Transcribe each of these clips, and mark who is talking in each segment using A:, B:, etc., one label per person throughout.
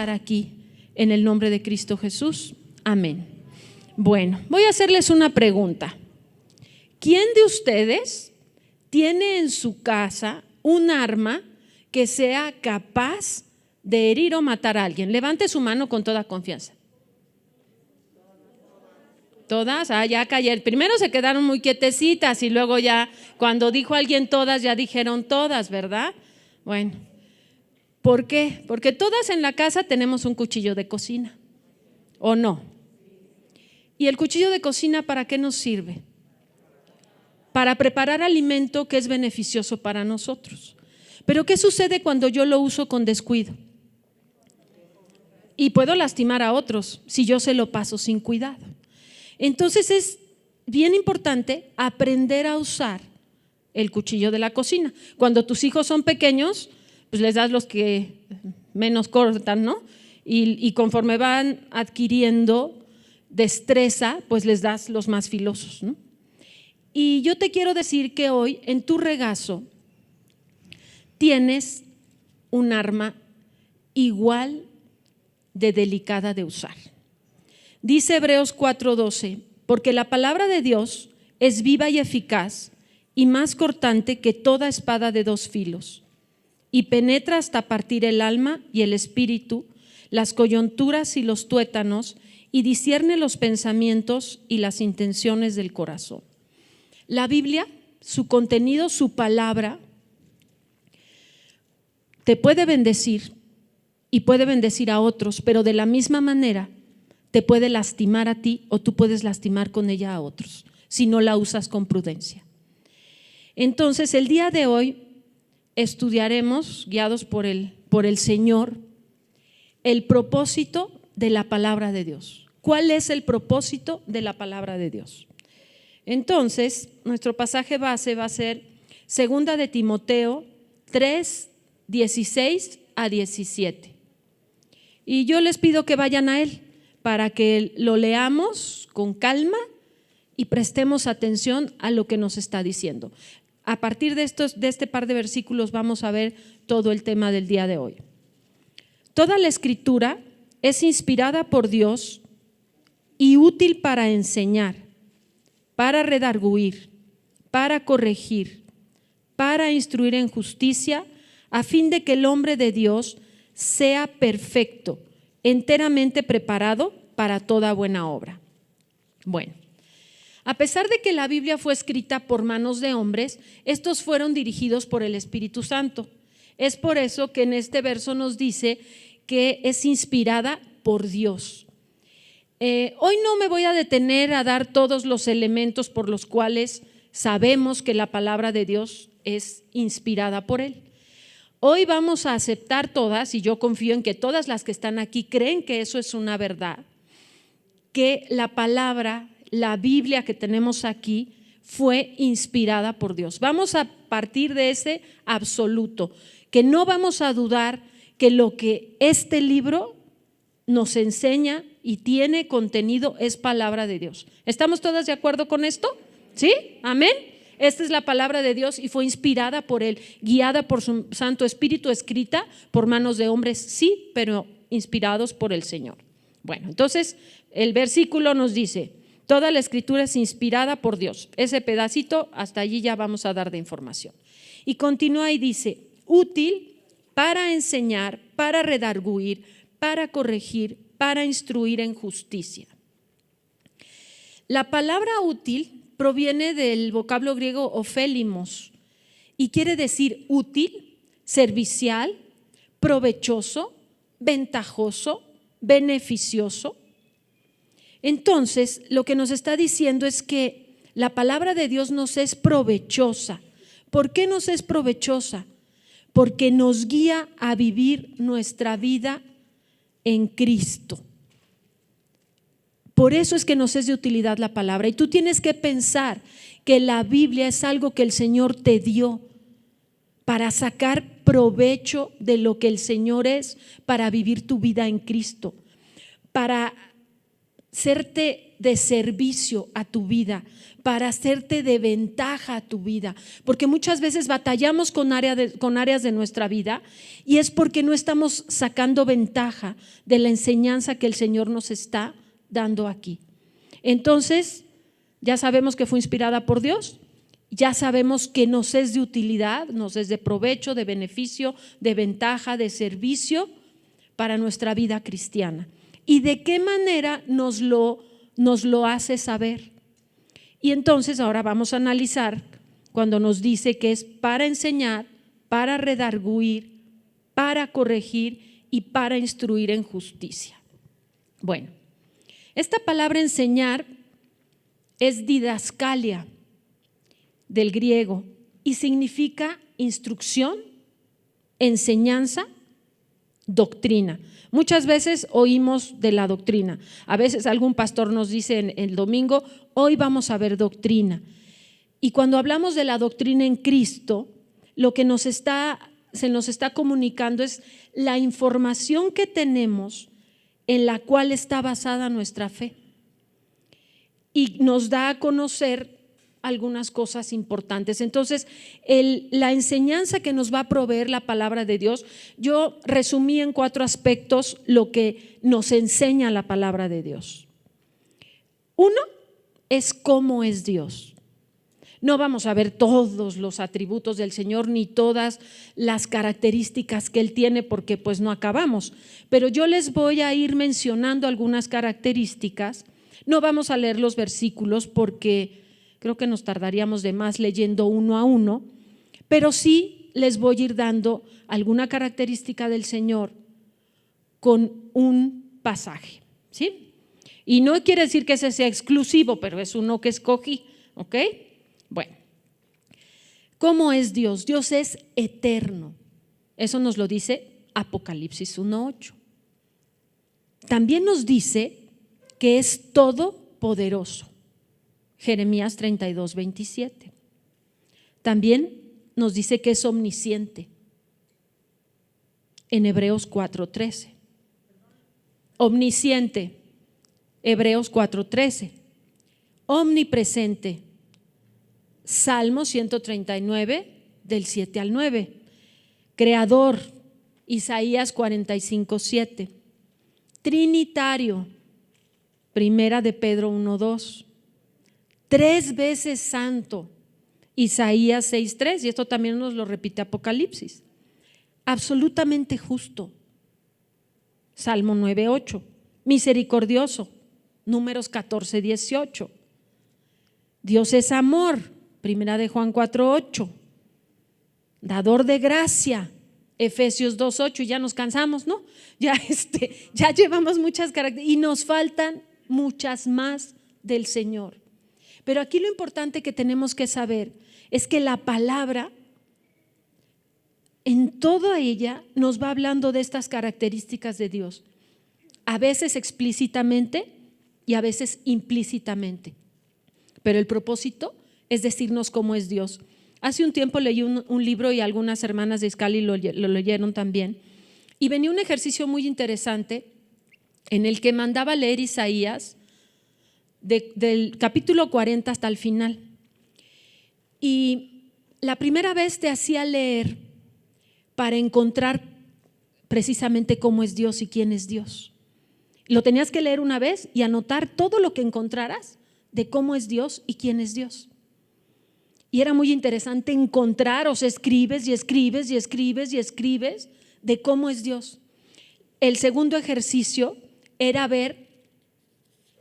A: estar aquí en el nombre de Cristo Jesús. Amén. Bueno, voy a hacerles una pregunta. ¿Quién de ustedes tiene en su casa un arma que sea capaz de herir o matar a alguien? Levante su mano con toda confianza. ¿Todas? Ya cayeron. Primero se quedaron muy quietecitas y luego ya cuando dijo alguien todas, ya dijeron todas, ¿verdad? Bueno, ¿por qué? Porque todas en la casa tenemos un cuchillo de cocina, ¿o no? ¿Y el cuchillo de cocina para qué nos sirve? Para preparar alimento que es beneficioso para nosotros. Pero ¿qué sucede cuando yo lo uso con descuido? Y puedo lastimar a otros si yo se lo paso sin cuidado. Entonces es bien importante aprender a usar el cuchillo de la cocina. Cuando tus hijos son pequeños, pues les das los que menos cortan, ¿no? Y conforme van adquiriendo destreza, pues les das los más filosos, ¿no? Y yo te quiero decir que hoy en tu regazo tienes un arma igual de delicada de usar. Dice Hebreos 4:12, porque la palabra de Dios es viva y eficaz y más cortante que toda espada de dos filos, y penetra hasta partir el alma y el espíritu, las coyunturas y los tuétanos, y discierne los pensamientos y las intenciones del corazón. La Biblia, su contenido, su palabra, te puede bendecir y puede bendecir a otros, pero de la misma manera te puede lastimar a ti o tú puedes lastimar con ella a otros si no la usas con prudencia. Entonces el día de hoy estudiaremos, guiados por el Señor, el propósito de la palabra de Dios. ¿Cuál es el propósito de la palabra de Dios? Entonces nuestro pasaje base va a ser 2 de Timoteo 3, 16 a 17. Y yo les pido que vayan a él para que lo leamos con calma y prestemos atención a lo que nos está diciendo. A partir de este par de versículos vamos a ver todo el tema del día de hoy. Toda la escritura es inspirada por Dios y útil para enseñar, para redarguir, para corregir, para instruir en justicia, a fin de que el hombre de Dios sea perfecto, enteramente preparado para toda buena obra. Bueno, a pesar de que la Biblia fue escrita por manos de hombres, estos fueron dirigidos por el Espíritu Santo. Es por eso que en este verso nos dice que es inspirada por Dios. Hoy no me voy a detener a dar todos los elementos por los cuales sabemos que la palabra de Dios es inspirada por Él. Hoy vamos a aceptar todas, y yo confío en que todas las que están aquí creen que eso es una verdad, que la palabra, la Biblia que tenemos aquí fue inspirada por Dios. Vamos a partir de ese absoluto, que no vamos a dudar que lo que este libro nos enseña y tiene contenido es palabra de Dios. ¿Estamos todas de acuerdo con esto? ¿Sí? Amén. Esta es la palabra de Dios y fue inspirada por Él, guiada por su Santo Espíritu, escrita por manos de hombres, sí, pero inspirados por el Señor. Bueno, entonces el versículo nos dice, toda la escritura es inspirada por Dios. Ese pedacito, hasta allí ya vamos a dar de información. Y continúa y dice, útil para enseñar, para redarguir, para corregir, para instruir en justicia. La palabra útil proviene del vocablo griego ofélimos y quiere decir útil, servicial, provechoso, ventajoso, beneficioso. Entonces, lo que nos está diciendo es que la palabra de Dios nos es provechosa. ¿Por qué nos es provechosa? Porque nos guía a vivir nuestra vida en Cristo. Por eso es que nos es de utilidad la palabra. Y tú tienes que pensar que la Biblia es algo que el Señor te dio para sacar provecho de lo que el Señor es, para vivir tu vida en Cristo, para serte de servicio a tu vida, para hacerte de ventaja a tu vida, porque muchas veces batallamos con áreas de nuestra vida y es porque no estamos sacando ventaja de la enseñanza que el Señor nos está dando aquí. Entonces, ya sabemos que fue inspirada por Dios, ya sabemos que nos es de utilidad, nos es de provecho, de beneficio, de ventaja, de servicio para nuestra vida cristiana. ¿Y de qué manera nos lo hace saber? Y entonces ahora vamos a analizar cuando nos dice que es para enseñar, para redarguir, para corregir y para instruir en justicia. Bueno, esta palabra enseñar es didascalia del griego y significa instrucción, enseñanza, doctrina. Muchas veces oímos de la doctrina. A veces algún pastor nos dice en el domingo, hoy vamos a ver doctrina. Y cuando hablamos de la doctrina en Cristo, lo que se nos está comunicando es la información que tenemos en la cual está basada nuestra fe. Y nos da a conocer algunas cosas importantes. Entonces, la enseñanza que nos va a proveer la palabra de Dios, yo resumí en 4 aspectos lo que nos enseña la palabra de Dios. Uno es cómo es Dios. No vamos a ver todos los atributos del Señor ni todas las características que Él tiene porque pues no acabamos, pero yo les voy a ir mencionando algunas características. No vamos a leer los versículos porque creo que nos tardaríamos de más leyendo uno a uno, pero sí les voy a ir dando alguna característica del Señor con un pasaje, ¿sí? Y no quiere decir que ese sea exclusivo, pero es uno que escogí, ¿ok? Bueno, ¿cómo es Dios? Dios es eterno. Eso nos lo dice Apocalipsis 1:8. También nos dice que es todopoderoso. Jeremías 32:27. También nos dice que es omnisciente en Hebreos 4:13. Omnisciente, Hebreos 4:13. Omnipresente, Salmo 139 del 7 al 9. Creador, Isaías 45:7. Trinitario, Primera de Pedro 1:2. 3 veces santo, Isaías 6:3, y esto también nos lo repite Apocalipsis. Absolutamente justo, Salmo 9:8. Misericordioso, Números 14:18. Dios es amor, Primera de Juan 4:8. Dador de gracia, Efesios 2:8, y ya nos cansamos, ¿no? Ya llevamos muchas características y nos faltan muchas más del Señor. Pero aquí lo importante que tenemos que saber es que la palabra, en toda ella, nos va hablando de estas características de Dios, a veces explícitamente y a veces implícitamente. Pero el propósito es decirnos cómo es Dios. Hace un tiempo leí un libro y algunas hermanas de Iscali lo leyeron también, y venía un ejercicio muy interesante en el que mandaba leer Isaías del capítulo 40 hasta el final. Y la primera vez te hacía leer para encontrar precisamente cómo es Dios y quién es Dios. Lo tenías que leer una vez y anotar todo lo que encontraras de cómo es Dios y quién es Dios. Y era muy interesante encontrar, o sea, escribes y escribes y escribes y escribes de cómo es Dios. El segundo ejercicio era ver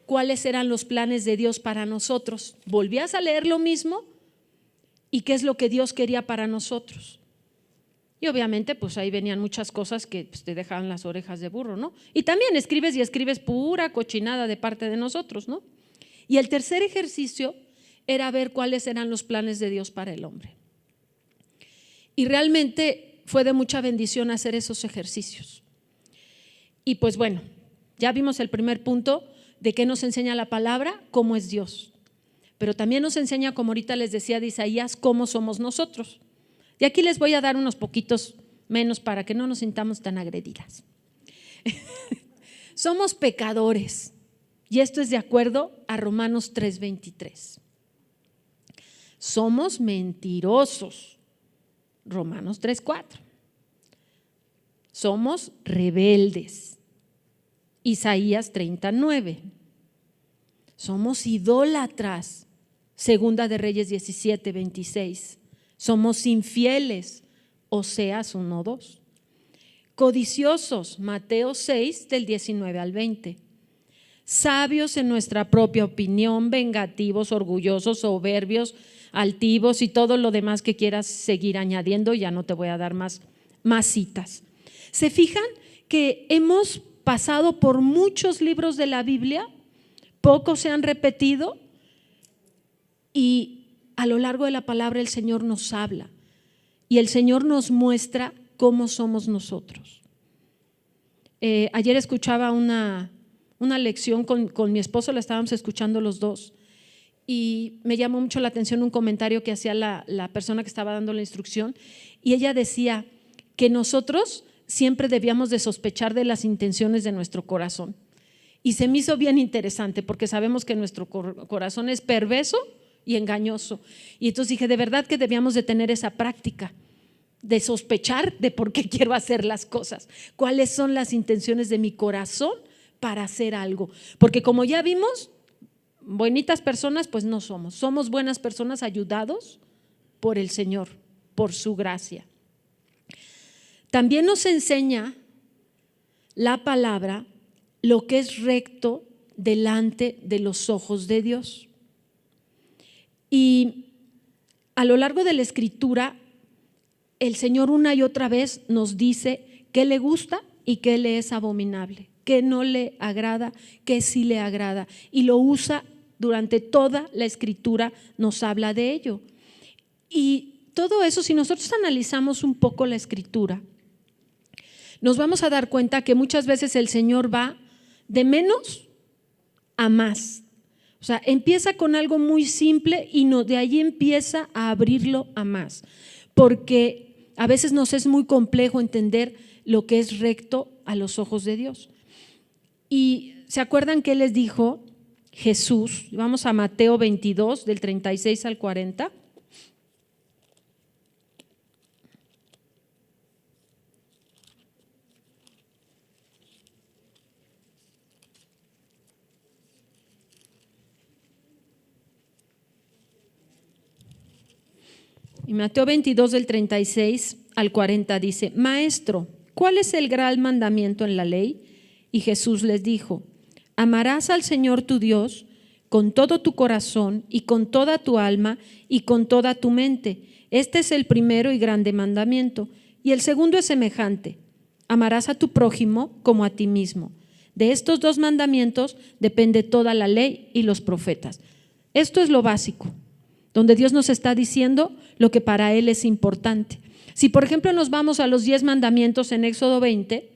A: cuáles eran los planes de Dios para nosotros. Volvías a leer lo mismo y qué es lo que Dios quería para nosotros. Y obviamente pues ahí venían muchas cosas que pues, te dejaban las orejas de burro, ¿no? Y también escribes y escribes pura cochinada de parte de nosotros, ¿no? Y el tercer ejercicio era ver cuáles eran los planes de Dios para el hombre. Y realmente fue de mucha bendición hacer esos ejercicios. Y pues bueno, ya vimos el primer punto de qué nos enseña la palabra, cómo es Dios. Pero también nos enseña, como ahorita les decía de Isaías, cómo somos nosotros. Y aquí les voy a dar unos poquitos menos para que no nos sintamos tan agredidas. Somos pecadores. Y esto es de acuerdo a Romanos 3:23. Somos mentirosos. Romanos 3:4. Somos rebeldes. Isaías 30:9. Somos idólatras. Segunda de Reyes 17:26. Somos infieles. Oseas 1:2. Codiciosos. Mateo 6 del 19 al 20. Sabios en nuestra propia opinión, vengativos, orgullosos, soberbios, altivos y todo lo demás que quieras seguir añadiendo. Ya no te voy a dar más citas. ¿Se fijan que hemos pasado por muchos libros de la Biblia? Pocos se han repetido y a lo largo de la palabra el Señor nos habla y el Señor nos muestra cómo somos nosotros. Ayer escuchaba una lección con mi esposo, la estábamos escuchando los dos y me llamó mucho la atención un comentario que hacía la persona que estaba dando la instrucción, y ella decía que nosotros siempre debíamos de sospechar de las intenciones de nuestro corazón, y se me hizo bien interesante porque sabemos que nuestro corazón es perverso y engañoso, y entonces dije, de verdad que debíamos de tener esa práctica de sospechar de por qué quiero hacer las cosas, cuáles son las intenciones de mi corazón para hacer algo, porque como ya vimos, bonitas personas pues no somos buenas personas ayudados por el Señor, por su gracia. También nos enseña la palabra lo que es recto delante de los ojos de Dios. Y a lo largo de la Escritura, el Señor una y otra vez nos dice qué le gusta y qué le es abominable, qué no le agrada, qué sí le agrada, y lo usa durante toda la Escritura, nos habla de ello. Y todo eso, si nosotros analizamos un poco la Escritura, nos vamos a dar cuenta que muchas veces el Señor va de menos a más. O sea, empieza con algo muy simple y de ahí empieza a abrirlo a más, porque a veces nos es muy complejo entender lo que es recto a los ojos de Dios. Y ¿se acuerdan que les dijo Jesús? Vamos a Mateo 22 del 36 al 40. Y Mateo 22 del 36 al 40 dice: Maestro, ¿cuál es el gran mandamiento en la ley? Y Jesús les dijo: amarás al Señor tu Dios con todo tu corazón y con toda tu alma y con toda tu mente. Este es el primero y grande mandamiento. Y el segundo es semejante: amarás a tu prójimo como a ti mismo. De estos dos mandamientos depende toda la ley y los profetas. Esto es lo básico, donde Dios nos está diciendo lo que para Él es importante. Si por ejemplo nos vamos a los 10 mandamientos en Éxodo 20,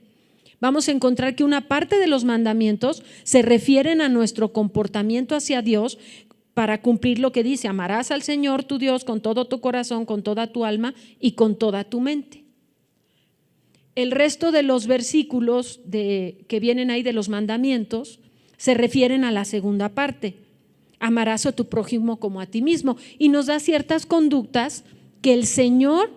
A: vamos a encontrar que una parte de los mandamientos se refieren a nuestro comportamiento hacia Dios para cumplir lo que dice: amarás al Señor tu Dios con todo tu corazón, con toda tu alma y con toda tu mente. El resto de los versículos que vienen ahí de los mandamientos se refieren a la segunda parte: amarás a tu prójimo como a ti mismo, y nos da ciertas conductas que el Señor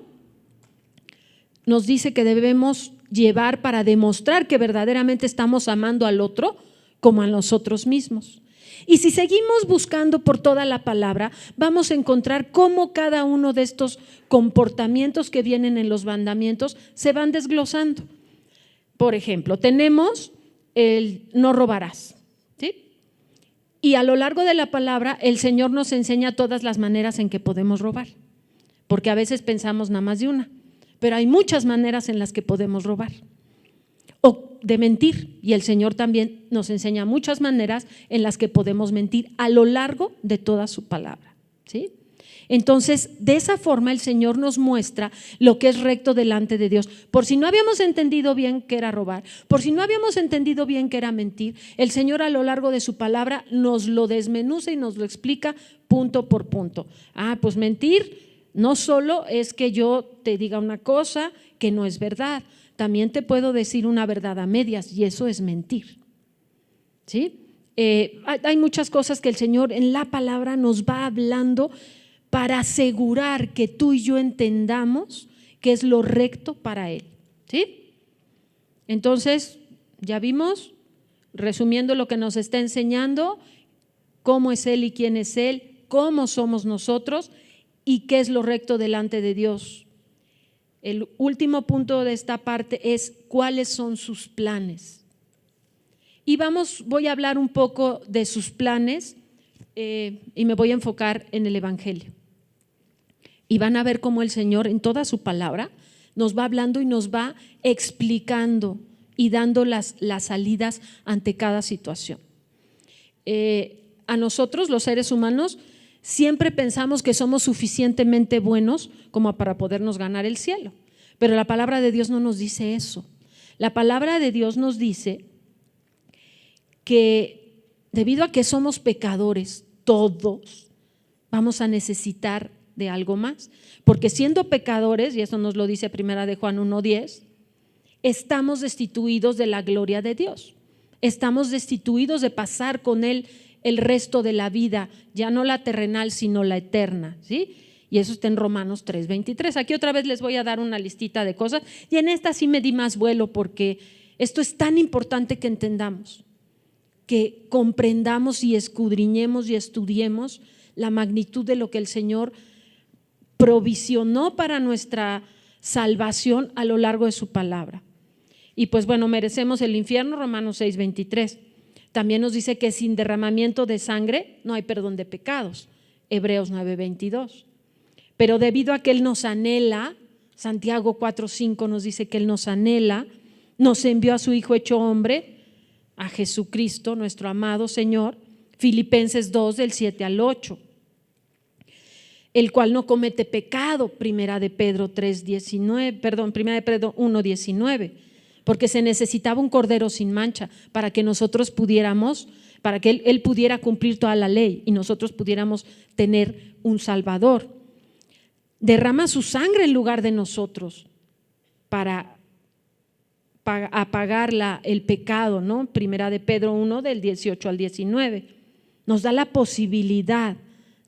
A: nos dice que debemos llevar para demostrar que verdaderamente estamos amando al otro como a nosotros mismos. Y si seguimos buscando por toda la palabra, vamos a encontrar cómo cada uno de estos comportamientos que vienen en los mandamientos se van desglosando. Por ejemplo, tenemos el no robarás, ¿sí? Y a lo largo de la palabra el Señor nos enseña todas las maneras en que podemos robar, porque a veces pensamos nada más de una, pero hay muchas maneras en las que podemos robar. O de mentir, y el Señor también nos enseña muchas maneras en las que podemos mentir a lo largo de toda su palabra, ¿sí? Entonces, de esa forma el Señor nos muestra lo que es recto delante de Dios. Por si no habíamos entendido bien qué era robar, por si no habíamos entendido bien qué era mentir, el Señor a lo largo de su palabra nos lo desmenuza y nos lo explica punto por punto. Pues mentir no solo es que yo te diga una cosa que no es verdad, también te puedo decir una verdad a medias, y eso es mentir, ¿sí? Hay muchas cosas que el Señor en la palabra nos va hablando para asegurar que tú y yo entendamos qué es lo recto para Él, ¿sí? Entonces, ya vimos, resumiendo lo que nos está enseñando, cómo es Él y quién es Él, cómo somos nosotros y qué es lo recto delante de Dios. El último punto de esta parte es cuáles son sus planes. Y voy a hablar un poco de sus planes y me voy a enfocar en el Evangelio. Y van a ver cómo el Señor en toda su palabra nos va hablando y nos va explicando y dando las salidas ante cada situación. A nosotros, los seres humanos, siempre pensamos que somos suficientemente buenos como para podernos ganar el cielo. Pero la palabra de Dios no nos dice eso. La palabra de Dios nos dice que debido a que somos pecadores, todos vamos a necesitar de algo más, porque siendo pecadores, y eso nos lo dice Primera de Juan 1:10, estamos destituidos de la gloria de Dios, estamos destituidos de pasar con Él el resto de la vida, ya no la terrenal sino la eterna, ¿sí? Y eso está en Romanos 3:23. Aquí otra vez les voy a dar una listita de cosas y en esta sí me di más vuelo porque esto es tan importante que entendamos, que comprendamos y escudriñemos y estudiemos la magnitud de lo que el Señor provisionó para nuestra salvación a lo largo de su palabra. Y pues bueno, merecemos el infierno, Romanos 6:23. También nos dice que sin derramamiento de sangre no hay perdón de pecados, Hebreos 9:22. Pero debido a que Él nos anhela, Santiago 4:5 nos dice que Él nos anhela, nos envió a su Hijo hecho hombre, a Jesucristo, nuestro amado Señor, Filipenses 2 del 7 al 8. El cual no comete pecado, Primera de Pedro 1:19, porque se necesitaba un cordero sin mancha para que nosotros pudiéramos, para que él pudiera cumplir toda la ley y nosotros pudiéramos tener un Salvador. Derrama su sangre en lugar de nosotros para apagar el pecado, ¿no? Primera de Pedro 1 del 18 al 19. Nos da la posibilidad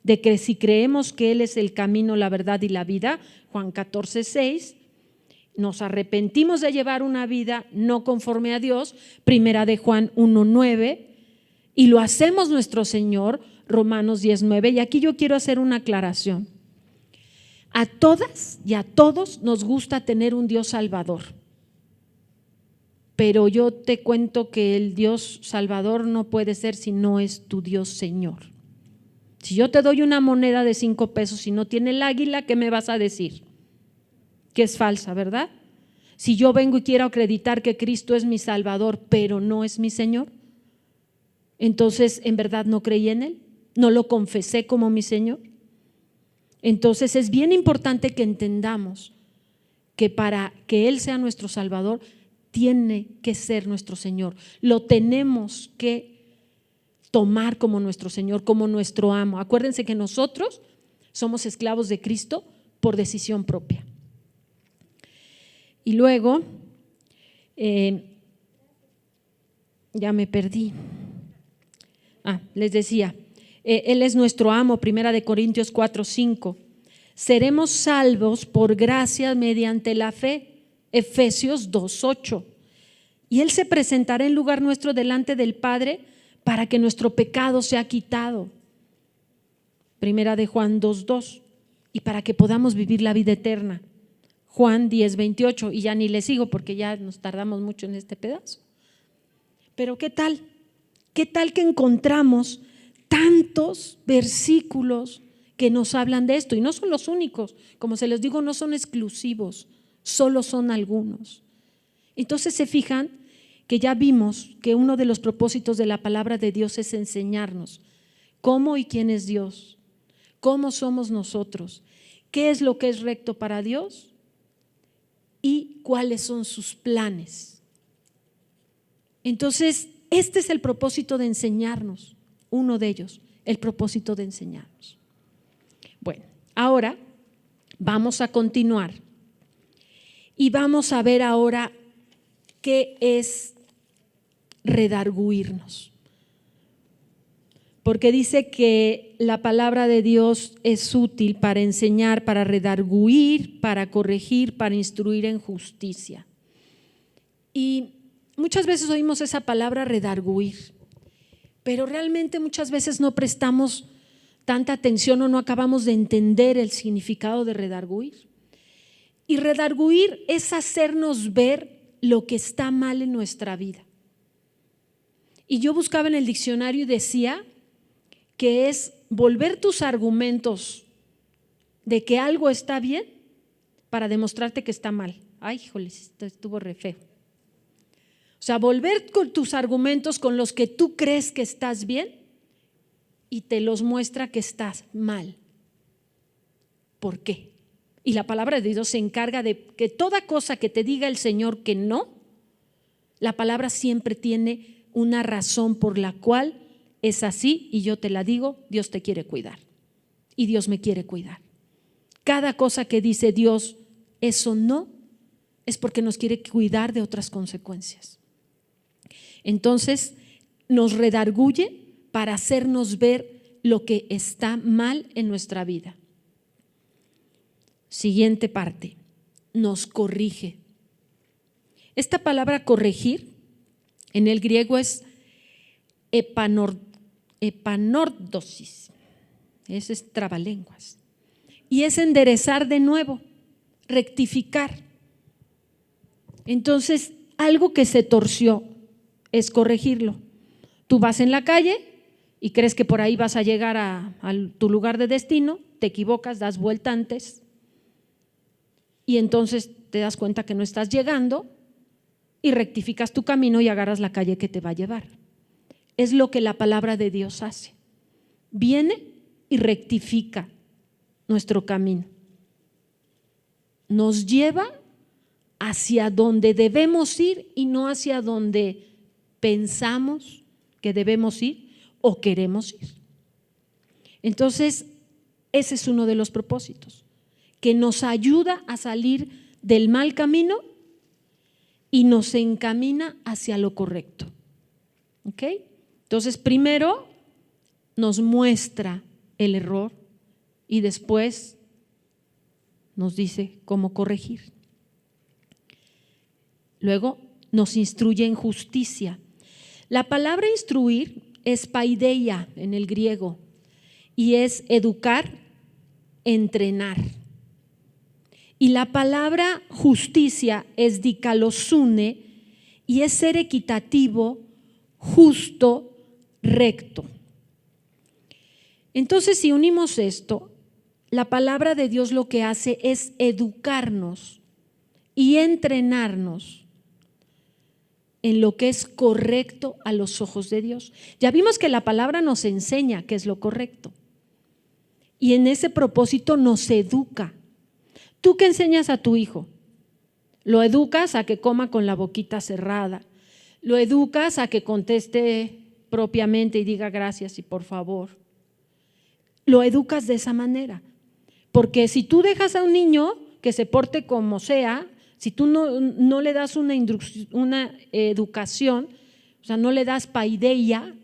A: de que si creemos que Él es el camino, la verdad y la vida, Juan 14:6, nos arrepentimos de llevar una vida no conforme a Dios, Primera de Juan 1:9, y lo hacemos nuestro Señor, Romanos 10:9. Y aquí yo quiero hacer una aclaración. A todas y a todos nos gusta tener un Dios salvador, pero yo te cuento que el Dios salvador no puede ser si no es tu Dios Señor. Si yo te doy una moneda de 5 pesos y no tiene el águila, ¿qué me vas a decir? Que es falsa, ¿verdad? Si yo vengo y quiero acreditar que Cristo es mi Salvador, pero no es mi Señor, entonces en verdad no creí en Él, no lo confesé como mi Señor. Entonces es bien importante que entendamos que para que Él sea nuestro Salvador, tiene que ser nuestro Señor. Lo tenemos que tomar como nuestro Señor, como nuestro amo. Acuérdense que nosotros somos esclavos de Cristo por decisión propia. Y luego, ya me perdí. Les decía, Él es nuestro amo, Primera de Corintios 4:5. Seremos salvos por gracia mediante la fe, Efesios 2:8. Y Él se presentará en lugar nuestro delante del Padre para que nuestro pecado sea quitado, Primera de Juan 2:2, y para que podamos vivir la vida eterna, Juan 10:28. Y ya ni le sigo porque ya nos tardamos mucho en este pedazo. Pero ¿qué tal? ¿Qué tal que encontramos tantos versículos que nos hablan de esto? Y no son los únicos, como se les digo, no son exclusivos, solo son algunos. Entonces se fijan que ya vimos que uno de los propósitos de la palabra de Dios es enseñarnos cómo y quién es Dios, cómo somos nosotros, qué es lo que es recto para Dios y cuáles son sus planes. Entonces, este es el propósito de enseñarnos, uno de ellos, el propósito de enseñarnos. Bueno, ahora vamos a continuar y vamos a ver ahora qué es redarguirnos. porque dice que la palabra de Dios es útil para enseñar, para redarguir, para corregir, para instruir en justicia. Y muchas veces oímos esa palabra redarguir, pero realmente muchas veces no prestamos tanta atención o no acabamos de entender el significado de redarguir. Y redarguir es hacernos ver lo que está mal en nuestra vida. Y yo buscaba en el diccionario y decía que es volver tus argumentos de que algo está bien para demostrarte que está mal. Ay, híjole, esto estuvo re feo. O sea, volver con tus argumentos con los que tú crees que estás bien y te los muestra que estás mal. ¿Por qué? Y la palabra de Dios se encarga de que toda cosa que te diga el Señor que no, la palabra siempre tiene una razón por la cual es así, y yo te la digo, Dios te quiere cuidar y Dios me quiere cuidar. Cada cosa que dice Dios, eso no, es porque nos quiere cuidar de otras consecuencias. Entonces nos redarguye para hacernos ver lo que está mal en nuestra vida. Siguiente parte, nos corrige. Esta palabra corregir en el griego es epanordosis, ese es trabalenguas, y es enderezar de nuevo, rectificar. Entonces, algo que se torció es corregirlo. Tú vas en la calle y crees que por ahí vas a llegar a tu lugar de destino, te equivocas, das vuelta antes y entonces te das cuenta que no estás llegando y rectificas tu camino y agarras la calle que te va a llevar. Es lo que la palabra de Dios hace. Viene y rectifica nuestro camino. Nos lleva hacia donde debemos ir y no hacia donde pensamos que debemos ir o queremos ir. Entonces, ese es uno de los propósitos, que nos ayuda a salir del mal camino y nos encamina hacia lo correcto. ¿Ok? Entonces, primero nos muestra el error y después nos dice cómo corregir. Luego nos instruye en justicia. La palabra instruir es paideia en el griego y es educar, entrenar. Y la palabra justicia es dikalosune y es ser equitativo, justo, recto. Entonces, si unimos esto, la palabra de Dios lo que hace es educarnos y entrenarnos en lo que es correcto a los ojos de Dios. Ya vimos que la palabra nos enseña qué es lo correcto y en ese propósito nos educa. ¿Tú qué enseñas a tu hijo? Lo educas a que coma con la boquita cerrada, lo educas a que conteste propiamente y diga gracias y por favor. Lo educas de esa manera, porque si tú dejas a un niño que se porte como sea, si tú no le das una educación, o sea, no le das paideia,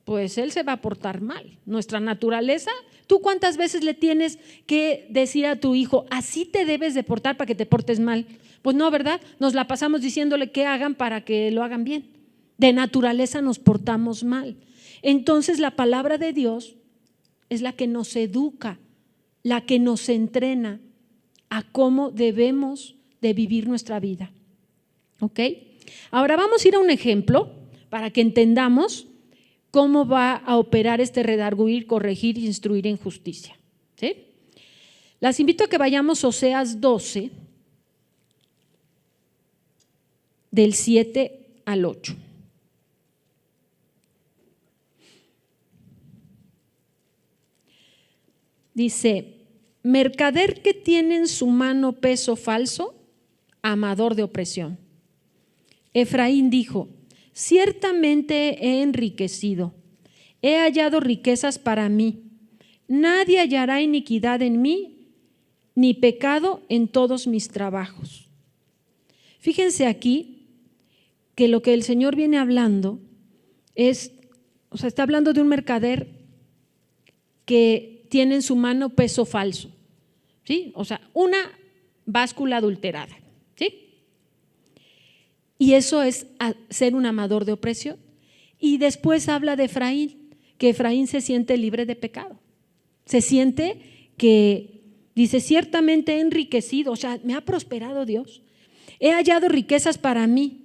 A: pues él se va a portar mal. Nuestra naturaleza, ¿tú cuántas veces le tienes que decir a tu hijo, así te debes de portar para que te portes mal? Pues no, ¿verdad? Nos la pasamos diciéndole qué hagan para que lo hagan bien. De naturaleza nos portamos mal. Entonces la palabra de Dios es la que nos educa, la que nos entrena a cómo debemos de vivir nuestra vida. ¿Ok? Ahora vamos a ir a un ejemplo para que entendamos cómo va a operar este redarguir, corregir e instruir en justicia. ¿Sí? Las invito a que vayamos a Oseas 12, del 7 al 8. Dice, mercader que tiene en su mano peso falso, amador de opresión. Efraín dijo, ciertamente he enriquecido, he hallado riquezas para mí, nadie hallará iniquidad en mí, ni pecado en todos mis trabajos. Fíjense aquí que lo que el Señor viene hablando es, O sea, está hablando de un mercader que tiene en su mano peso falso, ¿sí? O sea, una báscula adulterada, ¿sí? Y eso es ser un amador de opresión. Y después habla de Efraín, que Efraín se siente libre de pecado. Se siente que, dice, ciertamente he enriquecido, o sea, me ha prosperado Dios. He hallado riquezas para mí.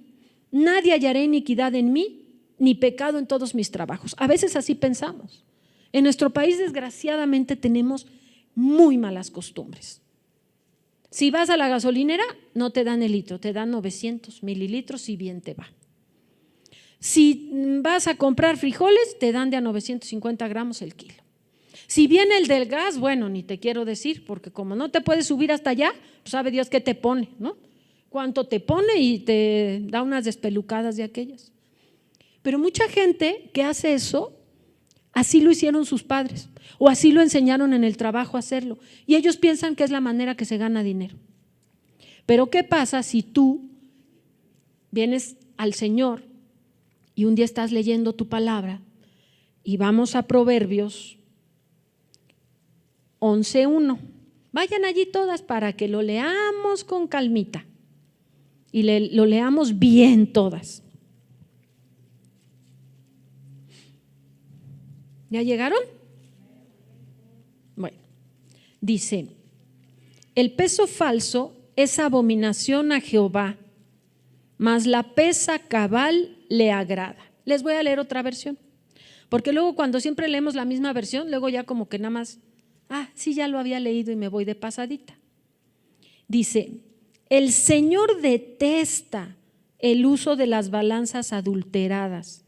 A: Nadie hallará iniquidad en mí, ni pecado en todos mis trabajos. A veces así pensamos. En nuestro país, desgraciadamente, tenemos muy malas costumbres. Si vas a la gasolinera, no te dan el litro, te dan 900 mililitros y bien te va. Si vas a comprar frijoles, te dan de a 950 gramos el kilo. Si viene el del gas, bueno, ni te quiero decir, porque como no te puedes subir hasta allá, pues sabe Dios qué te pone, ¿no? Cuánto te pone y te da unas despelucadas de aquellas. Pero mucha gente que hace eso, así lo hicieron sus padres o así lo enseñaron en el trabajo a hacerlo y ellos piensan que es la manera que se gana dinero. Pero ¿qué pasa si tú vienes al Señor y un día estás leyendo tu palabra y vamos a Proverbios 11:1? Vayan allí todas para que lo leamos con calmita y lo leamos bien todas. ¿Ya llegaron? Bueno, dice, el peso falso es abominación a Jehová, mas la pesa cabal le agrada. Les voy a leer otra versión, porque luego cuando siempre leemos la misma versión, luego ya como que nada más, sí, ya lo había leído y me voy de pasadita. Dice, el Señor detesta el uso de las balanzas adulteradas,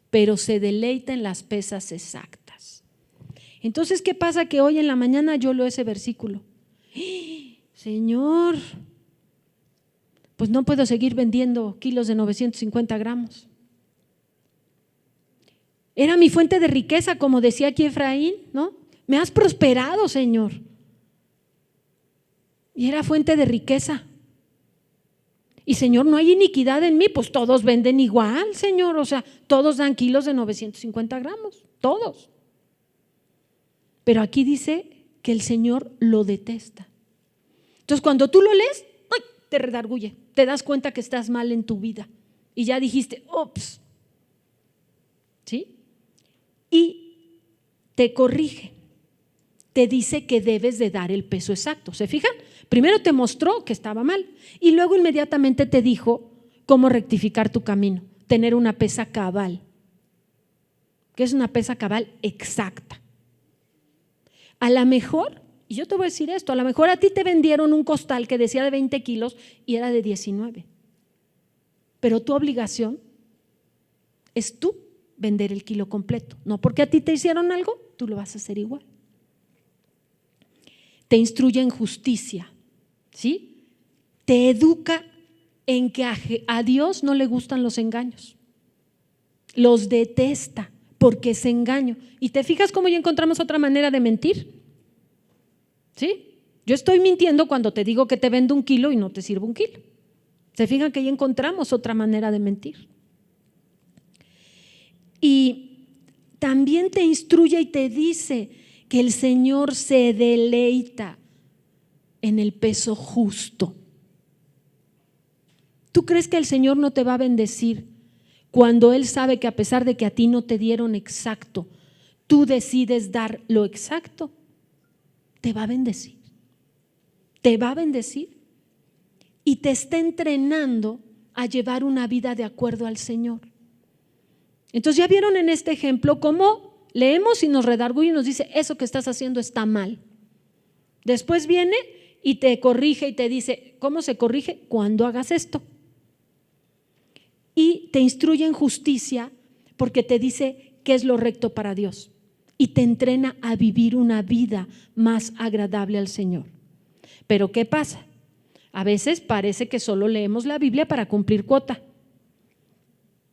A: pero se deleita en las pesas exactas. Entonces, ¿qué pasa? Que hoy en la mañana yo leo ese versículo. Señor, pues no puedo seguir vendiendo kilos de 950 gramos. Era mi fuente de riqueza, como decía aquí Efraín, ¿no? Me has prosperado, Señor. Y era fuente de riqueza. Y Señor, no hay iniquidad en mí, pues todos venden igual, Señor, o sea, todos dan kilos de 950 gramos, todos. Pero aquí dice que el Señor lo detesta. Entonces cuando tú lo lees, te redarguye, te das cuenta que estás mal en tu vida y ya dijiste, ups, ¿sí? Y te corrige, te dice que debes de dar el peso exacto, ¿se fijan? Primero te mostró que estaba mal y luego inmediatamente te dijo cómo rectificar tu camino, tener una pesa cabal. ¿Qué es una pesa cabal? Exacta. A lo mejor, y yo te voy a decir esto, a lo mejor a ti te vendieron un costal que decía de 20 kilos y era de 19, pero tu obligación es tú vender el kilo completo, no porque a ti te hicieron algo, tú lo vas a hacer igual. Te instruye en justicia, ¿sí? Te educa en que a Dios no le gustan los engaños, los detesta porque es engaño. ¿Y te fijas cómo ya encontramos otra manera de mentir? ¿Sí? Yo estoy mintiendo cuando te digo que te vendo un kilo y no te sirvo un kilo. ¿Se fijan que ya encontramos otra manera de mentir? Y también te instruye y te dice que el Señor se deleita en el peso justo. ¿Tú crees que el Señor no te va a bendecir cuando Él sabe que a pesar de que a ti no te dieron exacto, tú decides dar lo exacto? Te va a bendecir. Te va a bendecir y te está entrenando a llevar una vida de acuerdo al Señor. Entonces ya vieron en este ejemplo cómo leemos y nos redarguye y nos dice, eso que estás haciendo está mal. Después viene y te corrige y te dice, ¿cómo se corrige? Cuando hagas esto. Y te instruye en justicia porque te dice qué es lo recto para Dios y te entrena a vivir una vida más agradable al Señor. Pero ¿qué pasa? A veces parece que solo leemos la Biblia para cumplir cuota.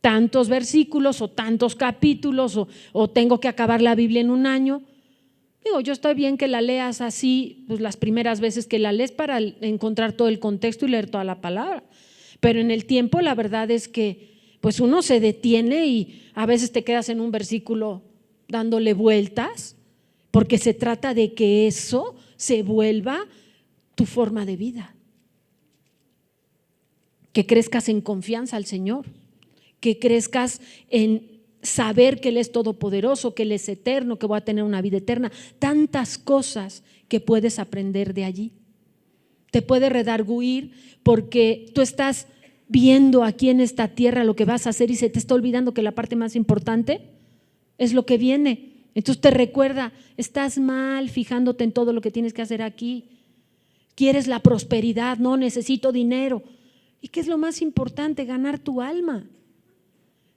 A: Tantos versículos o tantos capítulos o tengo que acabar la Biblia en un año. Digo, yo estoy bien que la leas así, pues las primeras veces que la lees para encontrar todo el contexto y leer toda la palabra. Pero en el tiempo la verdad es que pues uno se detiene y a veces te quedas en un versículo dándole vueltas, porque se trata de que eso se vuelva tu forma de vida. Que crezcas en confianza al Señor, que crezcas en saber que Él es todopoderoso, que Él es eterno, que voy a tener una vida eterna. Tantas cosas que puedes aprender de allí. Te puede redarguir porque tú estás viendo aquí en esta tierra lo que vas a hacer y se te está olvidando que la parte más importante es lo que viene. Entonces te recuerda, estás mal fijándote en todo lo que tienes que hacer aquí. Quieres la prosperidad, no, necesito dinero. ¿Y qué es lo más importante? Ganar tu alma.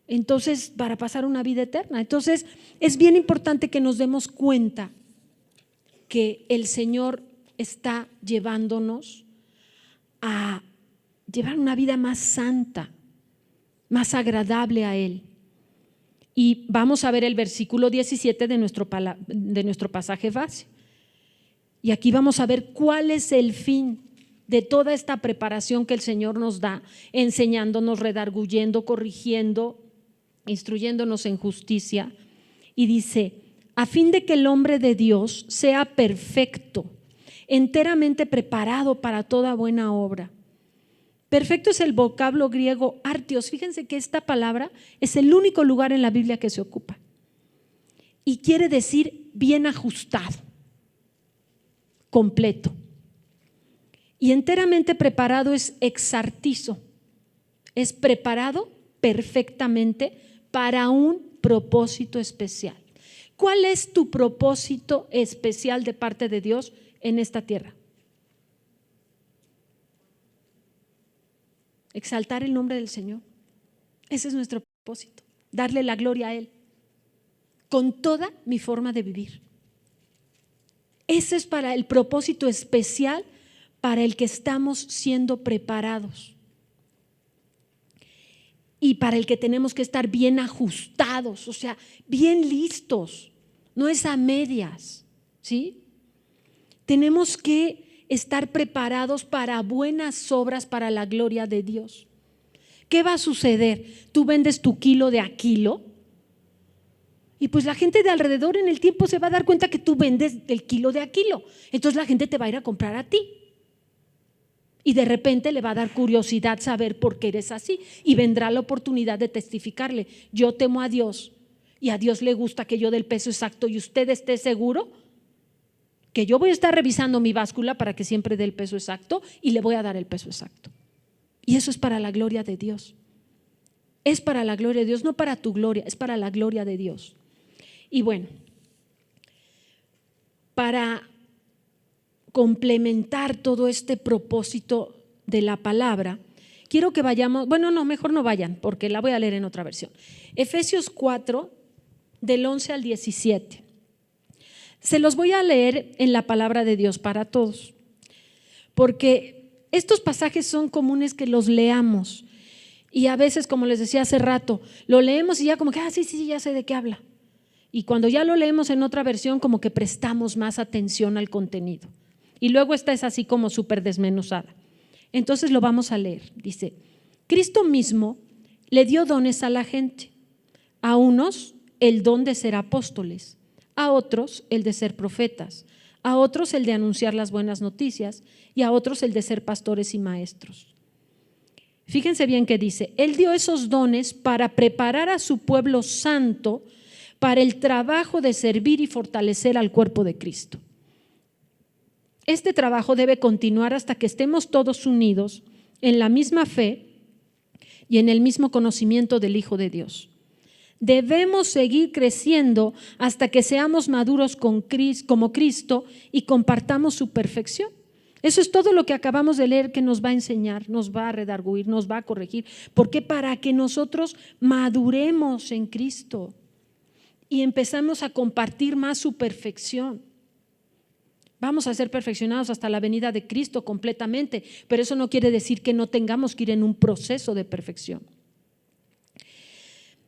A: Entonces, para pasar una vida eterna. Entonces, es bien importante que nos demos cuenta que el Señor está llevándonos a llevar una vida más santa, más agradable a Él. Y vamos a ver el versículo 17 de nuestro pasaje base. Y aquí vamos a ver cuál es el fin de toda esta preparación que el Señor nos da, enseñándonos, redarguyendo, corrigiendo, instruyéndonos en justicia. Y dice, a fin de que el hombre de Dios sea perfecto, enteramente preparado para toda buena obra. Perfecto es el vocablo griego artios. Fíjense que esta palabra es el único lugar en la Biblia que se ocupa. Y quiere decir bien ajustado, completo. Y enteramente preparado es exartizo. Es preparado perfectamente para un propósito especial. ¿Cuál es tu propósito especial de parte de Dios en esta tierra? Exaltar el nombre del Señor. Ese es nuestro propósito, darle la gloria a Él con toda mi forma de vivir. Ese es para el propósito especial para el que estamos siendo preparados y para el que tenemos que estar bien ajustados, o sea, bien listos, no es a medias, ¿sí? Tenemos que estar preparados para buenas obras para la gloria de Dios. ¿Qué va a suceder? Tú vendes tu kilo de a kilo y pues la gente de alrededor en el tiempo se va a dar cuenta que tú vendes el kilo de a kilo. Entonces la gente te va a ir a comprar a ti. Y de repente le va a dar curiosidad saber por qué eres así y vendrá la oportunidad de testificarle, yo temo a Dios y a Dios le gusta que yo dé el peso exacto y usted esté seguro que yo voy a estar revisando mi báscula para que siempre dé el peso exacto y le voy a dar el peso exacto. Y eso es para la gloria de Dios. Es para la gloria de Dios, no para tu gloria, es para la gloria de Dios. Y bueno, para complementar todo este propósito de la palabra, quiero que vayamos, bueno, no, mejor no vayan porque la voy a leer en otra versión. Efesios 4, del 11 al 17. Se los voy a leer en la palabra de Dios para todos, porque estos pasajes son comunes que los leamos y a veces, como les decía hace rato, lo leemos y ya como que, sí, ya sé de qué habla. Y cuando ya lo leemos en otra versión, como que prestamos más atención al contenido. Y luego esta es así como súper desmenuzada. Entonces lo vamos a leer. Dice, Cristo mismo le dio dones a la gente. A unos el don de ser apóstoles, a otros el de ser profetas, a otros el de anunciar las buenas noticias y a otros el de ser pastores y maestros. Fíjense bien que dice, Él dio esos dones para preparar a su pueblo santo para el trabajo de servir y fortalecer al cuerpo de Cristo. Este trabajo debe continuar hasta que estemos todos unidos en la misma fe y en el mismo conocimiento del Hijo de Dios. Debemos seguir creciendo hasta que seamos maduros como Cristo y compartamos su perfección. Eso es todo lo que acabamos de leer que nos va a enseñar, nos va a redarguir, nos va a corregir. ¿Por qué? Para que nosotros maduremos en Cristo y empezamos a compartir más su perfección. Vamos a ser perfeccionados hasta la venida de Cristo completamente, pero eso no quiere decir que no tengamos que ir en un proceso de perfección.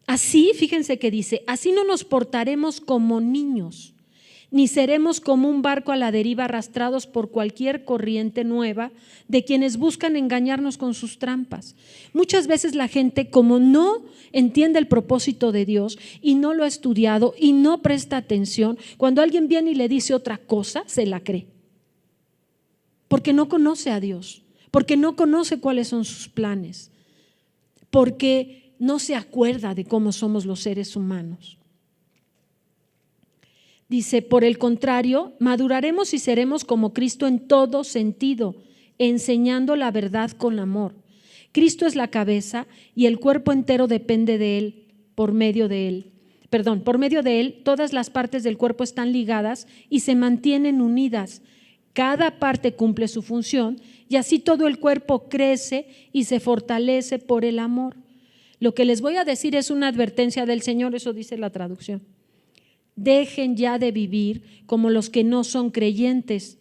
A: Así, fíjense que dice, así no nos portaremos como niños, ni seremos como un barco a la deriva arrastrados por cualquier corriente nueva de quienes buscan engañarnos con sus trampas. Muchas veces la gente, como no entiende el propósito de Dios y no lo ha estudiado y no presta atención, cuando alguien viene y le dice otra cosa, se la cree. Porque no conoce a Dios, porque no conoce cuáles son sus planes, porque no se acuerda de cómo somos los seres humanos. Dice, por el contrario, maduraremos y seremos como Cristo en todo sentido, enseñando la verdad con amor. Cristo es la cabeza y el cuerpo entero depende de Él, por medio de Él, todas las partes del cuerpo están ligadas y se mantienen unidas. Cada parte cumple su función y así todo el cuerpo crece y se fortalece por el amor. Lo que les voy a decir es una advertencia del Señor, eso dice la traducción. Dejen ya de vivir como los que no son creyentes,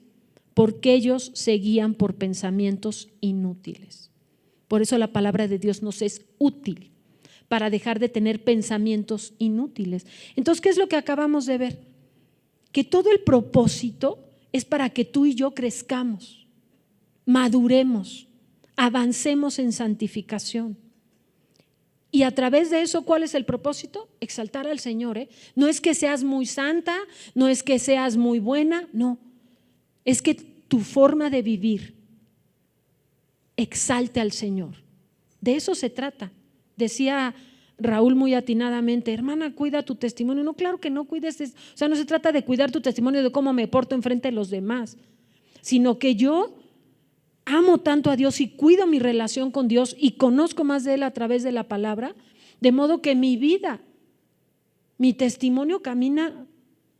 A: porque ellos se guían por pensamientos inútiles. Por eso la palabra de Dios nos es útil, para dejar de tener pensamientos inútiles. Entonces, ¿qué es lo que acabamos de ver? Que todo el propósito es para que tú y yo crezcamos, maduremos, avancemos en santificación. Y a través de eso, ¿cuál es el propósito? Exaltar al Señor. No es que seas muy santa, no es que seas muy buena, no. Es que tu forma de vivir exalte al Señor. De eso se trata. Decía Raúl muy atinadamente, hermana, cuida tu testimonio. No, claro que no cuides, o sea, no se trata de cuidar tu testimonio de cómo me porto enfrente de los demás, sino que yo amo tanto a Dios y cuido mi relación con Dios y conozco más de Él a través de la palabra, de modo que mi vida, mi testimonio camina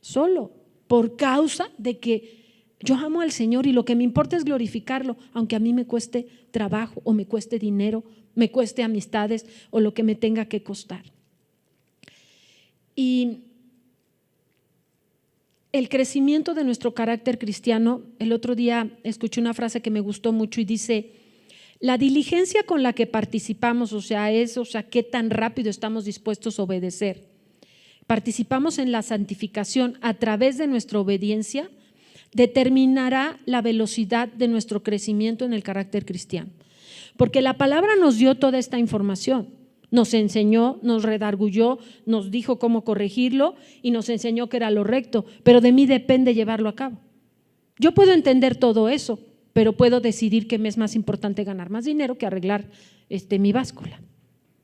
A: solo por causa de que yo amo al Señor y lo que me importa es glorificarlo, aunque a mí me cueste trabajo o me cueste dinero, me cueste amistades o lo que me tenga que costar. Y el crecimiento de nuestro carácter cristiano, el otro día escuché una frase que me gustó mucho y dice, la diligencia con la que participamos, o sea, qué tan rápido estamos dispuestos a obedecer. Participamos en la santificación a través de nuestra obediencia, determinará la velocidad de nuestro crecimiento en el carácter cristiano. Porque la palabra nos dio toda esta información. Nos enseñó, nos redarguyó, nos dijo cómo corregirlo y nos enseñó que era lo recto, pero de mí depende llevarlo a cabo. Yo puedo entender todo eso, pero puedo decidir que me es más importante ganar más dinero que arreglar mi báscula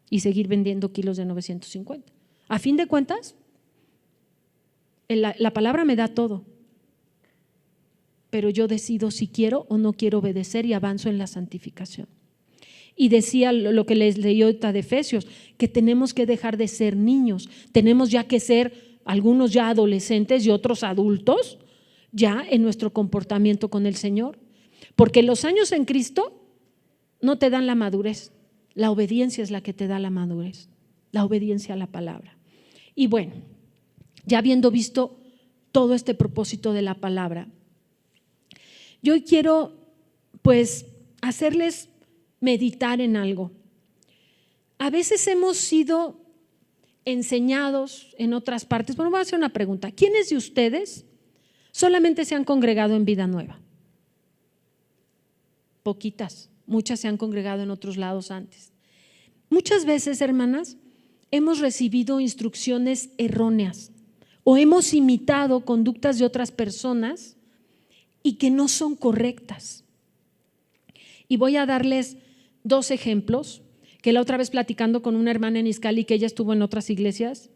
A: y seguir vendiendo kilos de 950. A fin de cuentas, la palabra me da todo, pero yo decido si quiero o no quiero obedecer y avanzo en la santificación. Y decía lo que les leí ahorita de Efesios, que tenemos que dejar de ser niños, tenemos ya que ser algunos ya adolescentes y otros adultos ya en nuestro comportamiento con el Señor, porque los años en Cristo no te dan la madurez, la obediencia es la que te da la madurez, la obediencia a la palabra. Y bueno, ya habiendo visto todo este propósito de la palabra, yo quiero pues hacerles meditar en algo. A veces hemos sido enseñados en otras partes. Bueno, voy a hacer una pregunta. ¿Quiénes de ustedes solamente se han congregado en Vida Nueva? Poquitas, muchas se han congregado en otros lados antes. Muchas veces, hermanas, hemos recibido instrucciones erróneas o hemos imitado conductas de otras personas y que no son correctas. Y voy a darles 2 ejemplos, que la otra vez platicando con una hermana en Izcali que ella estuvo en otras iglesias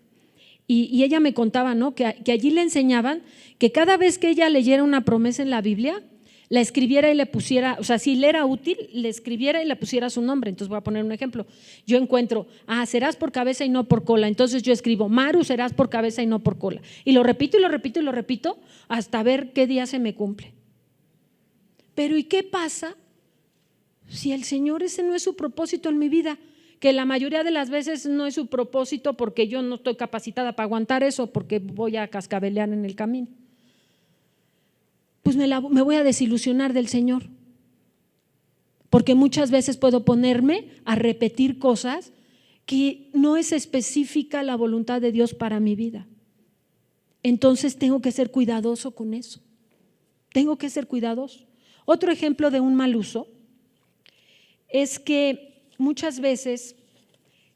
A: y ella me contaba, ¿no? que allí le enseñaban que cada vez que ella leyera una promesa en la Biblia, la escribiera y le pusiera, o sea, si le era útil, le escribiera y le pusiera su nombre. Entonces voy a poner un ejemplo. Yo encuentro, serás por cabeza y no por cola. Entonces yo escribo, Maru, serás por cabeza y no por cola. Y lo repito y lo repito y lo repito hasta ver qué día se me cumple. Pero ¿y qué pasa si el Señor ese no es su propósito en mi vida? Que la mayoría de las veces no es su propósito porque yo no estoy capacitada para aguantar eso, porque voy a cascabelear en el camino. Pues me voy a desilusionar del Señor, porque muchas veces puedo ponerme a repetir cosas que no es específica la voluntad de Dios para mi vida. entonces tengo que ser cuidadoso con eso. Tengo que ser cuidadoso. Otro ejemplo de un mal uso es que muchas veces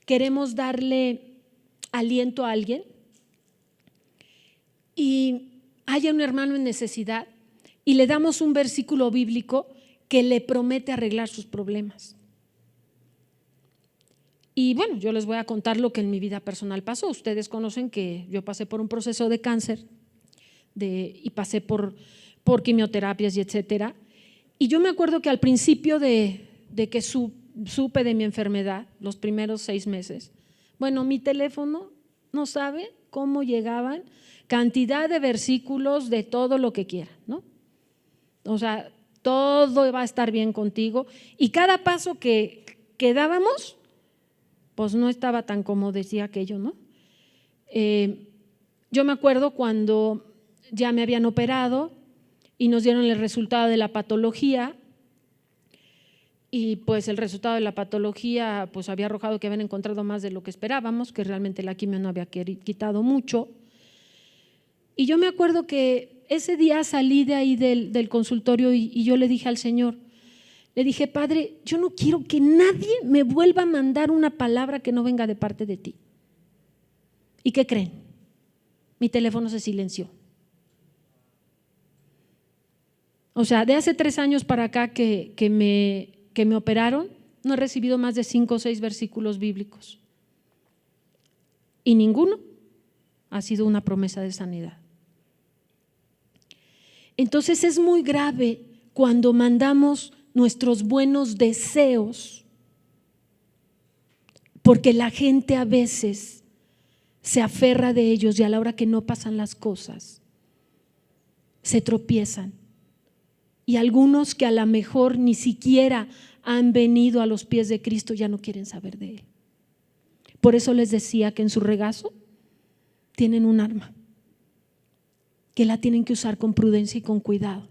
A: queremos darle aliento a alguien y haya un hermano en necesidad y le damos un versículo bíblico que le promete arreglar sus problemas. Y bueno, yo les voy a contar lo que en mi vida personal pasó. Ustedes conocen que yo pasé por un proceso de cáncer y pasé por quimioterapias y etcétera. Y yo me acuerdo que al principio de que supe de mi enfermedad, los primeros 6 meses, bueno, mi teléfono no sabe cómo llegaban cantidad de versículos de todo lo que quiera, ¿no? O sea, todo va a estar bien contigo. Y cada paso que dábamos, pues no estaba tan como decía aquello, ¿no? Yo me acuerdo cuando ya me habían operado y nos dieron el resultado de la patología, y pues el resultado de la patología pues había arrojado que habían encontrado más de lo que esperábamos, que realmente la quimio no había quitado mucho. Y yo me acuerdo que ese día salí de ahí del consultorio y yo le dije al Señor, le dije: Padre, yo no quiero que nadie me vuelva a mandar una palabra que no venga de parte de ti. ¿Y qué creen? Mi teléfono se silenció. O sea, de hace 3 años para acá que me operaron, no he recibido más de 5 o 6 versículos bíblicos. Y ninguno ha sido una promesa de sanidad. Entonces es muy grave cuando mandamos nuestros buenos deseos, porque la gente a veces se aferra de ellos y a la hora que no pasan las cosas, se tropiezan. Y algunos que a lo mejor ni siquiera han venido a los pies de Cristo ya no quieren saber de Él. Por eso les decía que en su regazo tienen un arma, que la tienen que usar con prudencia y con cuidado.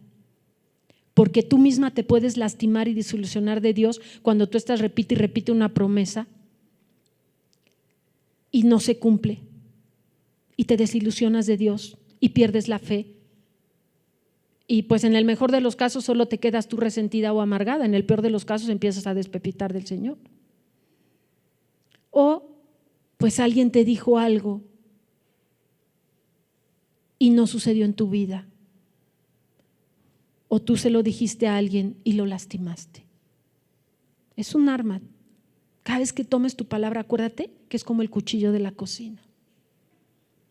A: Porque tú misma te puedes lastimar y desilusionar de Dios cuando tú estás repite y repite una promesa y no se cumple, y te desilusionas de Dios y pierdes la fe. Y pues en el mejor de los casos solo te quedas tú resentida o amargada, en el peor de los casos empiezas a despepitar del Señor. O pues alguien te dijo algo y no sucedió en tu vida. O tú se lo dijiste a alguien y lo lastimaste. Es un arma. Cada vez que tomes tu palabra, acuérdate que es como el cuchillo de la cocina.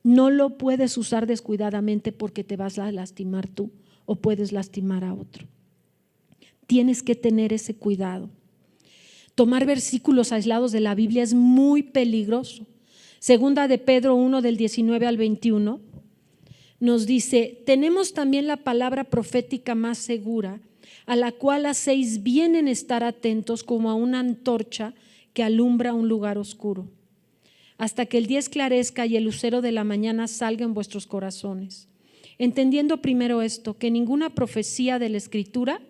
A: No lo puedes usar descuidadamente porque te vas a lastimar tú o puedes lastimar a otro. Tienes que tener ese cuidado. Tomar versículos aislados de la Biblia es muy peligroso. Segunda de Pedro 1 del 19 al 21 nos dice: tenemos también la palabra profética más segura, a la cual hacéis bien en estar atentos como a una antorcha que alumbra un lugar oscuro, hasta que el día esclarezca y el lucero de la mañana salga en vuestros corazones. Entendiendo primero esto, que ninguna profecía de la Escritura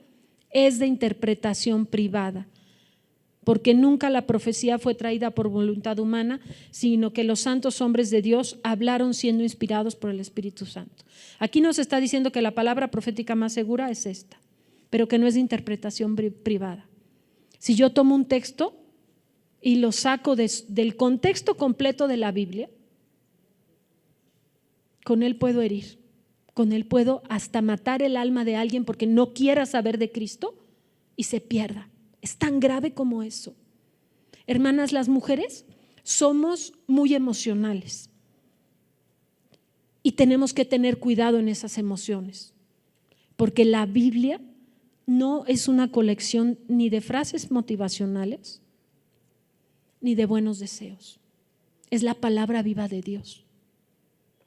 A: es de interpretación privada, porque nunca la profecía fue traída por voluntad humana, sino que los santos hombres de Dios hablaron siendo inspirados por el Espíritu Santo. Aquí nos está diciendo que la palabra profética más segura es esta, pero que no es de interpretación privada. Si yo tomo un texto y lo saco del contexto completo de la Biblia, con él puedo herir, con él puedo hasta matar el alma de alguien porque no quiera saber de Cristo y se pierda. Es tan grave como eso. Hermanas, las mujeres somos muy emocionales y tenemos que tener cuidado en esas emociones, porque la Biblia no es una colección ni de frases motivacionales ni de buenos deseos. Es la palabra viva de Dios.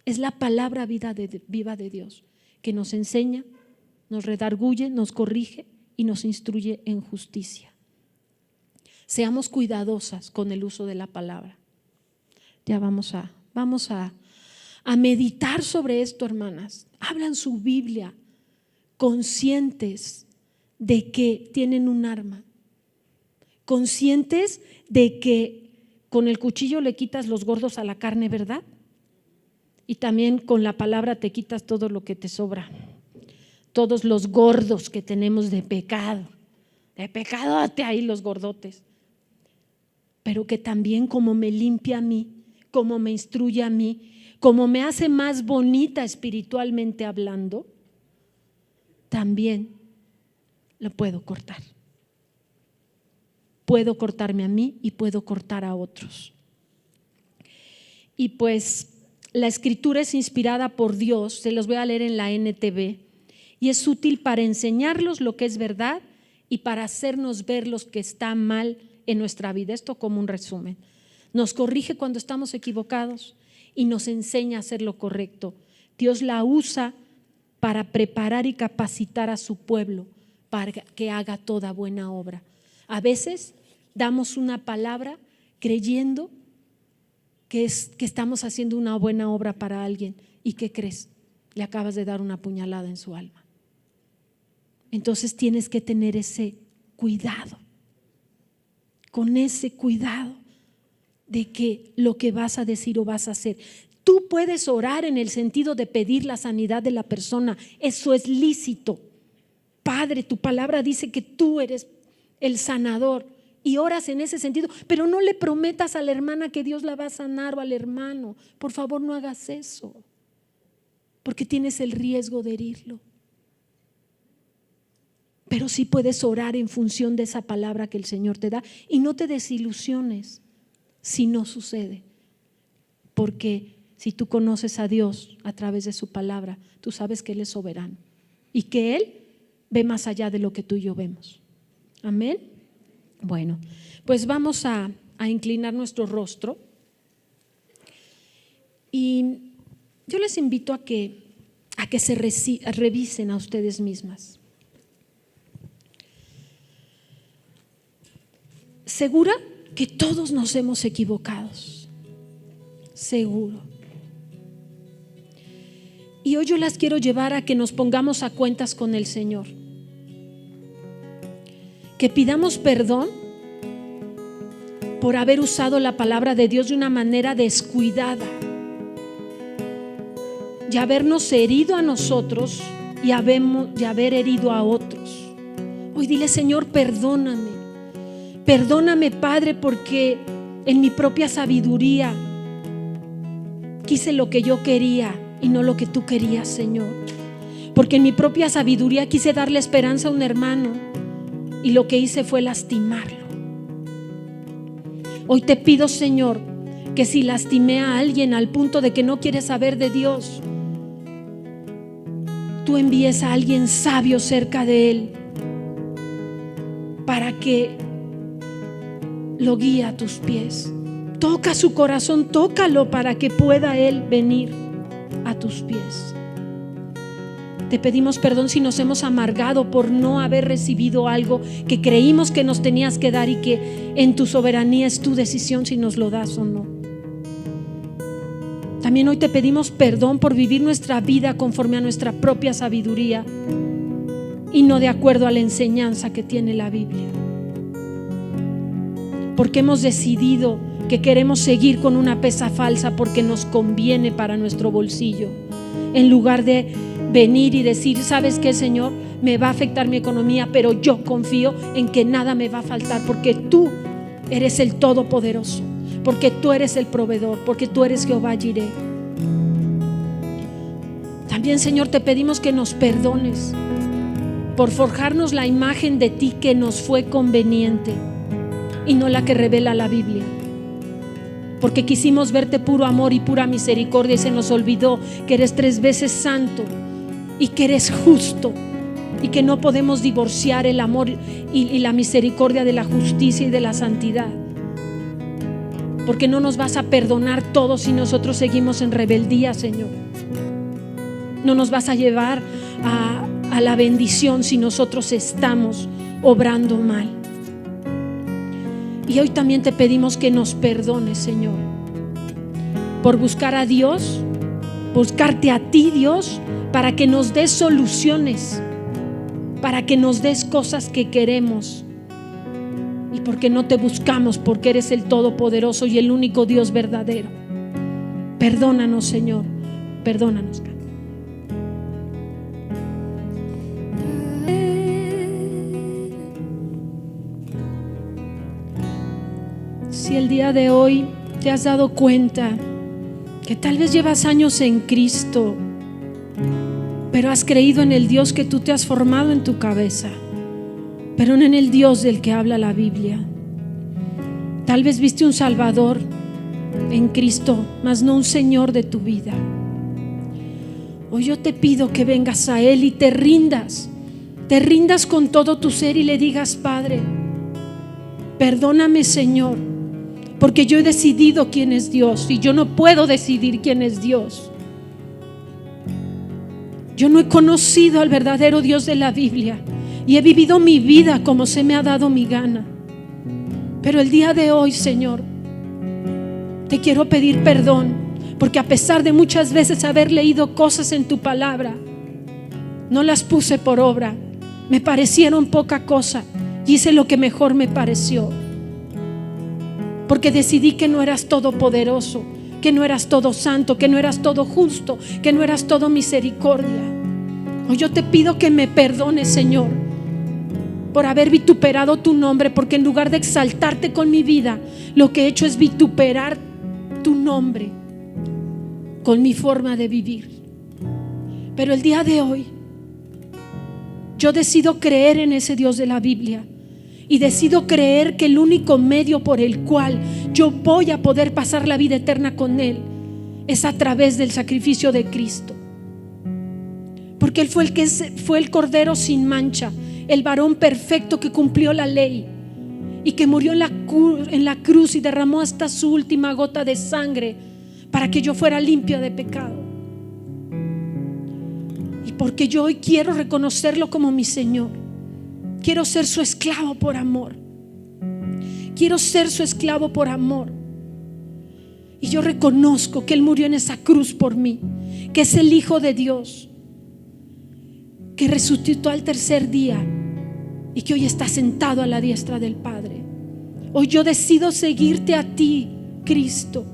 A: Es la palabra viva de Dios que nos enseña, nos redarguye, nos corrige y nos instruye en justicia. Seamos cuidadosas con el uso de la palabra. Ya vamos a meditar sobre esto, hermanas. Hablan su Biblia, conscientes de que tienen un arma, conscientes de que con el cuchillo le quitas los gordos a la carne, ¿verdad? Y también con la palabra te quitas todo lo que te sobra, todos los gordos que tenemos de pecadote ahí los gordotes. Pero que también como me limpia a mí, como me instruye a mí, como me hace más bonita espiritualmente hablando, también lo puedo cortar. Puedo cortarme a mí y puedo cortar a otros. Y pues la escritura es inspirada por Dios, se los voy a leer en la NTV, y es útil para enseñarlos lo que es verdad y para hacernos ver lo que está mal en nuestra vida. Esto como un resumen. Nos corrige cuando estamos equivocados y nos enseña a hacer lo correcto. Dios la usa para preparar y capacitar a su pueblo para que haga toda buena obra. A veces damos una palabra creyendo que estamos haciendo una buena obra para alguien. ¿Y qué crees? Le acabas de dar una puñalada en su alma. Entonces tienes que tener ese cuidado, con ese cuidado de que lo que vas a decir o vas a hacer. Tú puedes orar en el sentido de pedir la sanidad de la persona, eso es lícito. Padre, tu palabra dice que tú eres el sanador y oras en ese sentido, pero no le prometas a la hermana que Dios la va a sanar o al hermano. Por favor, no hagas eso, porque tienes el riesgo de herirlo. Pero sí puedes orar en función de esa palabra que el Señor te da y no te desilusiones si no sucede, porque si tú conoces a Dios a través de su palabra, tú sabes que Él es soberano y que Él ve más allá de lo que tú y yo vemos. Amén. Bueno, pues vamos a inclinar nuestro rostro y yo les invito a que se revisen a ustedes mismas. ¿Segura que todos nos hemos equivocado? Seguro. Y hoy yo las quiero llevar a que nos pongamos a cuentas con el Señor, que pidamos perdón por haber usado la palabra de Dios de una manera descuidada y habernos herido a nosotros y haber herido a otros. Hoy dile: Señor, perdóname, Padre, porque en mi propia sabiduría quise lo que yo quería y no lo que tú querías, Señor. Porque en mi propia sabiduría quise darle esperanza a un hermano y lo que hice fue lastimarlo. Hoy te pido, Señor, que si lastimé a alguien al punto de que no quiere saber de Dios, tú envíes a alguien sabio cerca de él para que lo guíe a tus pies. Toca su corazón, tócalo para que pueda él venir a tus pies. Te pedimos perdón si nos hemos amargado por no haber recibido algo que creímos que nos tenías que dar y que en tu soberanía es tu decisión si nos lo das o no. También hoy te pedimos perdón por vivir nuestra vida conforme a nuestra propia sabiduría y no de acuerdo a la enseñanza que tiene la Biblia. Porque hemos decidido que queremos seguir con una pesa falsa porque nos conviene para nuestro bolsillo, en lugar de venir y decir: ¿sabes qué, Señor? Me va a afectar mi economía, pero yo confío en que nada me va a faltar, porque tú eres el Todopoderoso, porque tú eres el proveedor, porque tú eres Jehová Jireh. También, Señor, te pedimos que nos perdones por forjarnos la imagen de ti que nos fue conveniente y no la que revela la Biblia, porque quisimos verte puro amor y pura misericordia y se nos olvidó que eres 3 veces santo y que eres justo y que no podemos divorciar el amor y la misericordia de la justicia y de la santidad, porque no nos vas a perdonar todo si nosotros seguimos en rebeldía, Señor. No nos vas a llevar a la bendición si nosotros estamos obrando mal. Y hoy también te pedimos que nos perdones, Señor, por buscar a Dios, buscarte a ti, Dios, para que nos des soluciones, para que nos des cosas que queremos, y porque no te buscamos, porque eres el Todopoderoso y el único Dios verdadero. Perdónanos, Señor, Perdónanos, Cata. Si el día de hoy te has dado cuenta que tal vez llevas años en Cristo, pero has creído en el Dios que tú te has formado en tu cabeza, pero no en el Dios del que habla la Biblia. Tal vez viste un Salvador en Cristo, mas no un Señor de tu vida. Hoy yo te pido que vengas a Él y te rindas con todo tu ser y le digas: Padre, perdóname, Señor, porque yo he decidido quién es Dios y yo no puedo decidir quién es Dios. Yo no he conocido al verdadero Dios de la Biblia y he vivido mi vida como se me ha dado mi gana. Pero el día de hoy, Señor, te quiero pedir perdón, porque a pesar de muchas veces haber leído cosas en tu palabra, no las puse por obra. Me parecieron poca cosa y hice lo que mejor me pareció, porque decidí que no eras todopoderoso, que no eras todo santo, que no eras todo justo, que no eras todo misericordia. Hoy yo te pido que me perdones, Señor, por haber vituperado tu nombre, porque en lugar de exaltarte con mi vida, lo que he hecho es vituperar tu nombre con mi forma de vivir. Pero el día de hoy yo decido creer en ese Dios de la Biblia y decido creer que el único medio por el cual yo voy a poder pasar la vida eterna con Él es a través del sacrificio de Cristo, porque Él fue el Cordero sin mancha, el varón perfecto que cumplió la ley y que murió en la cruz y derramó hasta su última gota de sangre para que yo fuera limpia de pecado. Y porque yo hoy quiero reconocerlo como mi Señor, quiero ser su esclavo por amor. Quiero ser su esclavo por amor. Y yo reconozco que Él murió en esa cruz por mí, que es el Hijo de Dios, que resucitó al tercer día y que hoy está sentado a la diestra del Padre. Hoy yo decido seguirte a ti, Cristo.